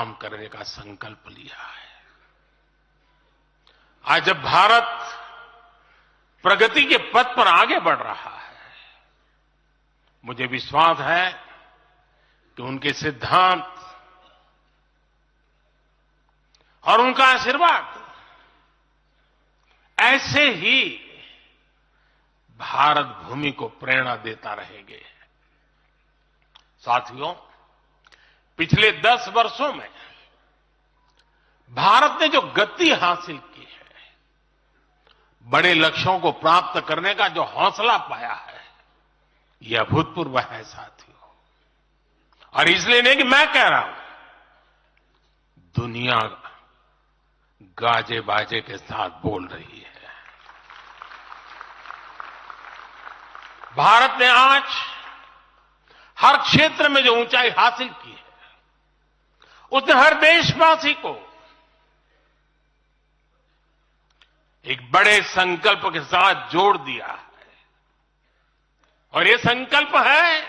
काम करने का संकल्प लिया है। आज जब भारत प्रगति के पथ पर आगे बढ़ रहा है, मुझे विश्वास है कि उनके सिद्धांत और उनका आशीर्वाद ऐसे ही भारत भूमि को प्रेरणा देता रहेंगे। साथियों, पिछले 10 वर्षों में भारत ने जो गति हासिल की है, बड़े लक्ष्यों को प्राप्त करने का जो हौसला पाया है, यह अभूतपूर्व है साथियों। और इसलिए नहीं कि मैं कह रहा हूं, दुनिया गाजे बाजे के साथ बोल रही है। भारत ने आज हर क्षेत्र में जो ऊंचाई हासिल की है, उसने हर देशवासी को एक बड़े संकल्प के साथ जोड़ दिया है। और ये संकल्प है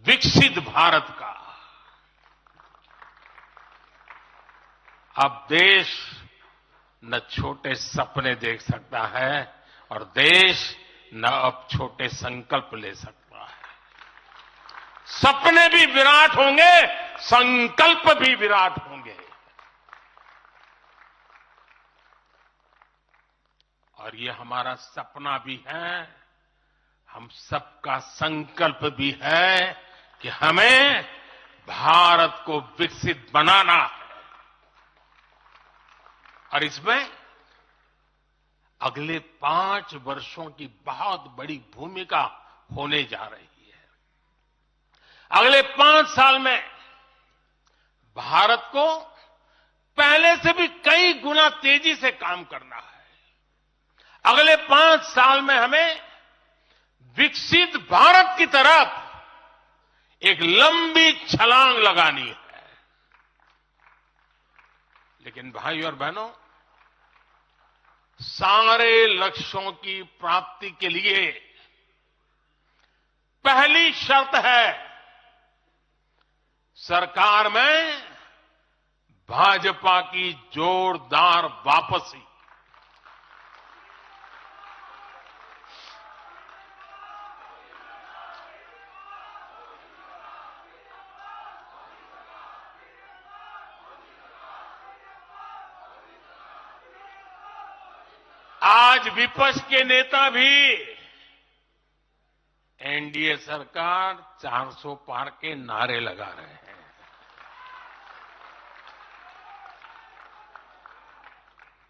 विकसित भारत का। अब देश न छोटे सपने देख सकता है और देश न अब छोटे संकल्प ले सकता है। सपने भी विराट होंगे, संकल्प भी विराट होंगे। और ये हमारा सपना भी है, हम सबका संकल्प भी है कि हमें भारत को विकसित बनाना है। और इसमें अगले 5 वर्षों की बहुत बड़ी भूमिका होने जा रही है। अगले 5 साल में भारत को पहले से भी कई गुना तेजी से काम करना है। अगले 5 साल में हमें विकसित भारत की तरफ एक लंबी छलांग लगानी है। लेकिन भाई और बहनों, सारे लक्ष्यों की प्राप्ति के लिए पहली शर्त है सरकार में भाजपा की जोरदार वापसी। आज विपक्ष के नेता भी एनडीए सरकार 400 पार के नारे लगा रहे हैं।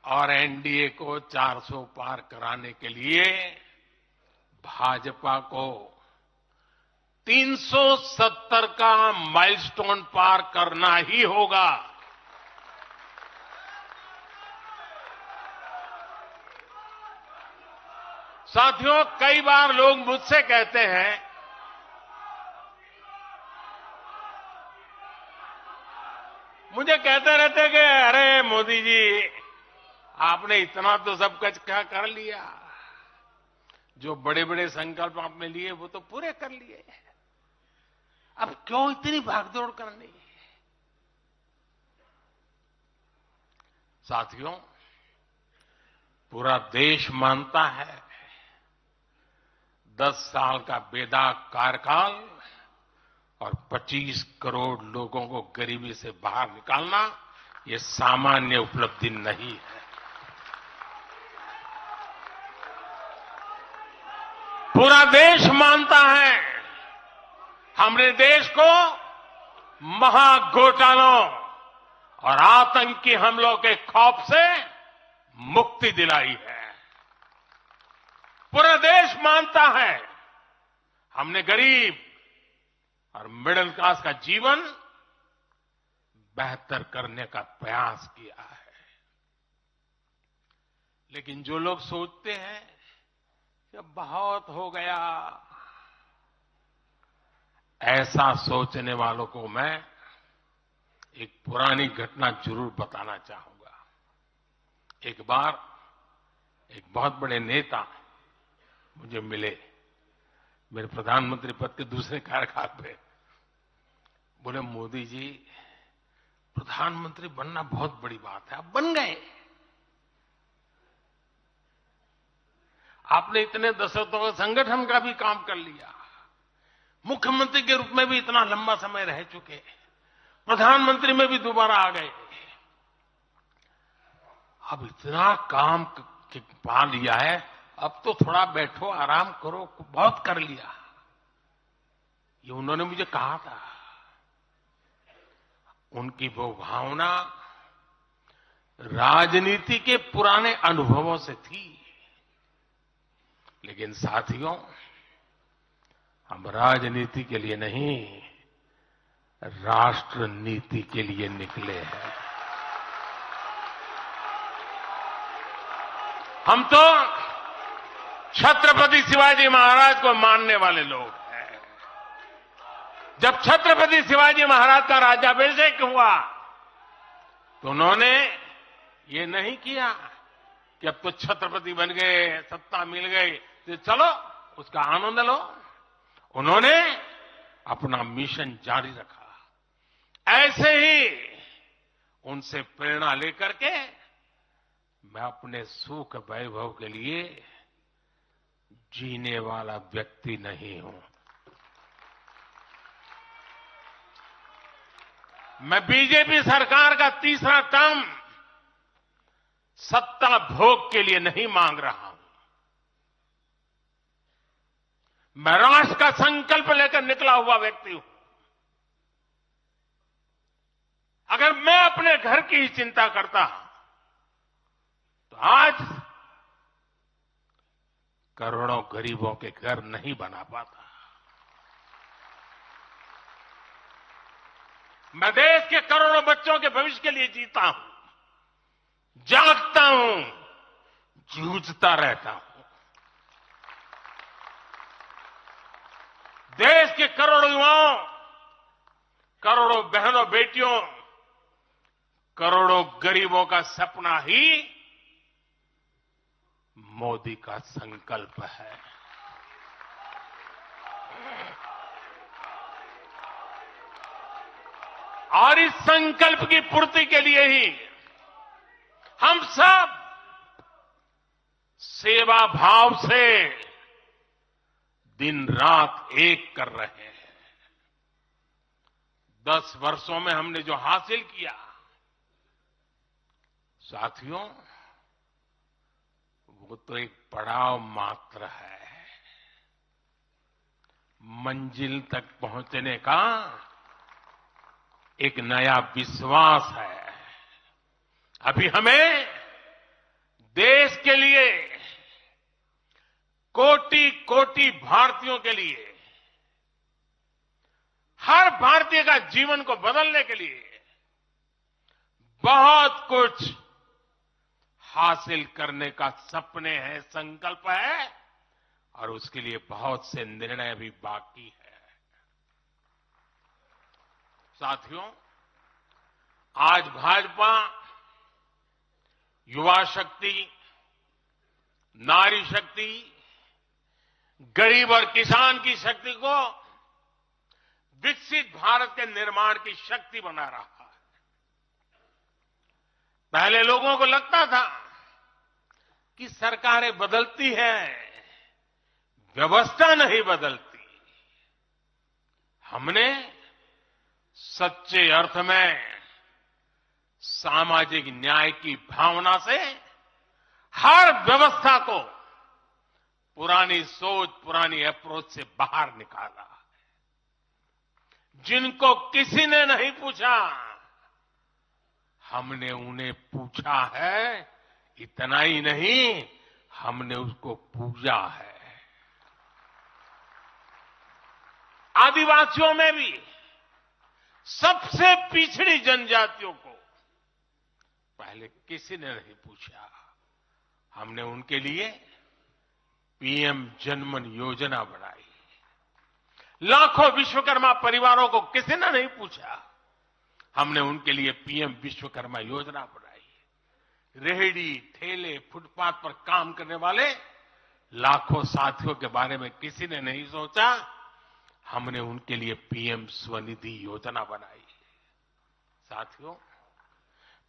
और एनडीए को 400 पार कराने के लिए भाजपा को 370 का माइलस्टोन पार करना ही होगा। साथियों, कई बार लोग मुझसे कहते हैं मुझे कहते रहते कि अरे मोदी जी, आपने इतना तो सब कुछ क्या कर लिया, जो बड़े बड़े संकल्प आपने लिए वो तो पूरे कर लिए, अब क्यों इतनी भागदौड़ करनी। साथियों, पूरा देश मानता है 10 साल का बेदाग कार्यकाल और 25 करोड़ लोगों को गरीबी से बाहर निकालना ये सामान्य उपलब्धि नहीं है। पूरा देश मानता है हमने देश को महाघोटालों और आतंकी हमलों के खौफ से मुक्ति दिलाई है। पूरा देश मानता है हमने गरीब और मिडिल क्लास का जीवन बेहतर करने का प्रयास किया है। लेकिन जो लोग सोचते हैं कि बहुत हो गया, ऐसा सोचने वालों को मैं एक पुरानी घटना जरूर बताना चाहूंगा। एक बार एक बहुत बड़े नेता मुझे मिले, मेरे प्रधानमंत्री पद के दूसरे कार्यकाल पे। बोले, मोदी जी, प्रधानमंत्री बनना बहुत बड़ी बात है। आप बन गए। आपने इतने दशकों का संगठन का भी काम कर लिया, मुख्यमंत्री के रूप में भी इतना लंबा समय रह चुके, प्रधानमंत्री में भी दोबारा आ गए। अब इतना काम पा लिया है, अब तो थोड़ा बैठो, आराम करो, बहुत कर लिया। ये उन्होंने मुझे कहा था। उनकी वो भावना राजनीति के पुराने अनुभवों से थी। लेकिन साथियों, हम राजनीति के लिए नहीं, राष्ट्र नीति के लिए निकले हैं। हम तो छत्रपति शिवाजी महाराज को मानने वाले लोग हैं। जब छत्रपति शिवाजी महाराज का राज्याभिषेक हुआ तो उन्होंने ये नहीं किया कि अब तो छत्रपति बन गए, सत्ता मिल गई तो चलो उसका आनंद लो। उन्होंने अपना मिशन जारी रखा। ऐसे ही उनसे प्रेरणा लेकर के मैं अपने सुख वैभव के लिए जीने वाला व्यक्ति नहीं हूं। मैं बीजेपी सरकार का तीसरा टर्म सत्ता भोग के लिए नहीं मांग रहा हूं। मैं राष्ट्र का संकल्प लेकर निकला हुआ व्यक्ति हूं। अगर मैं अपने घर की ही चिंता करता तो आज करोड़ों गरीबों के घर नहीं बना पाता। मैं देश के करोड़ों बच्चों के भविष्य के लिए जीता हूं, जागता हूं, जूझता रहता हूं। देश के करोड़ों युवाओं, करोड़ों बहनों बेटियों, करोड़ों गरीबों का सपना ही मोदी का संकल्प है। और इस संकल्प की पूर्ति के लिए ही हम सब सेवा भाव से दिन रात एक कर रहे हैं। 10 वर्षों में हमने जो हासिल किया, साथियों, वो तो एक पड़ाव मात्र है। मंजिल तक पहुंचने का एक नया विश्वास है। अभी हमें देश के लिए, कोटि कोटि भारतीयों के लिए, हर भारतीय का जीवन को बदलने के लिए बहुत कुछ हासिल करने का सपने हैं, संकल्प है, और उसके लिए बहुत से निर्णय भी बाकी है। साथियों, आज भाजपा युवा शक्ति, नारी शक्ति, गरीब और किसान की शक्ति को विकसित भारत के निर्माण की शक्ति बना रहा है। पहले लोगों को लगता था कि सरकारें बदलती हैं, व्यवस्था नहीं बदलती। हमने सच्चे अर्थ में सामाजिक न्याय की भावना से हर व्यवस्था को पुरानी सोच, पुरानी अप्रोच से बाहर निकाला। जिनको किसी ने नहीं पूछा, हमने उन्हें पूछा है। इतना ही नहीं, हमने उसको पूजा है। आदिवासियों में भी सबसे पिछड़ी जनजातियों को पहले किसी ने नहीं पूछा। हमने उनके लिए पीएम जनमन योजना बनाई। लाखों विश्वकर्मा परिवारों को किसी ने नहीं पूछा, हमने उनके लिए पीएम विश्वकर्मा योजना बनाई। रेहड़ी, ठेले, फुटपाथ पर काम करने वाले लाखों साथियों के बारे में किसी ने नहीं सोचा, हमने उनके लिए पीएम स्वनिधि योजना बनाई। साथियों,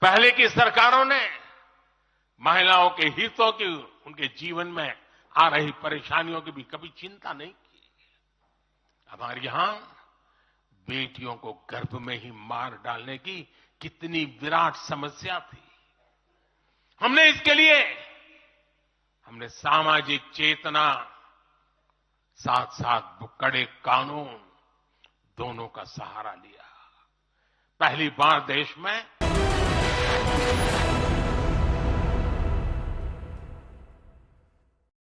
पहले की सरकारों ने महिलाओं के हितों की, उनके जीवन में आ रही परेशानियों की भी कभी चिंता नहीं की। हमारे यहां बेटियों को गर्भ में ही मार डालने की कितनी विराट समस्या थी। हमने इसके लिए सामाजिक चेतना, साथ साथ कड़े कानून, दोनों का सहारा लिया। पहली बार देश में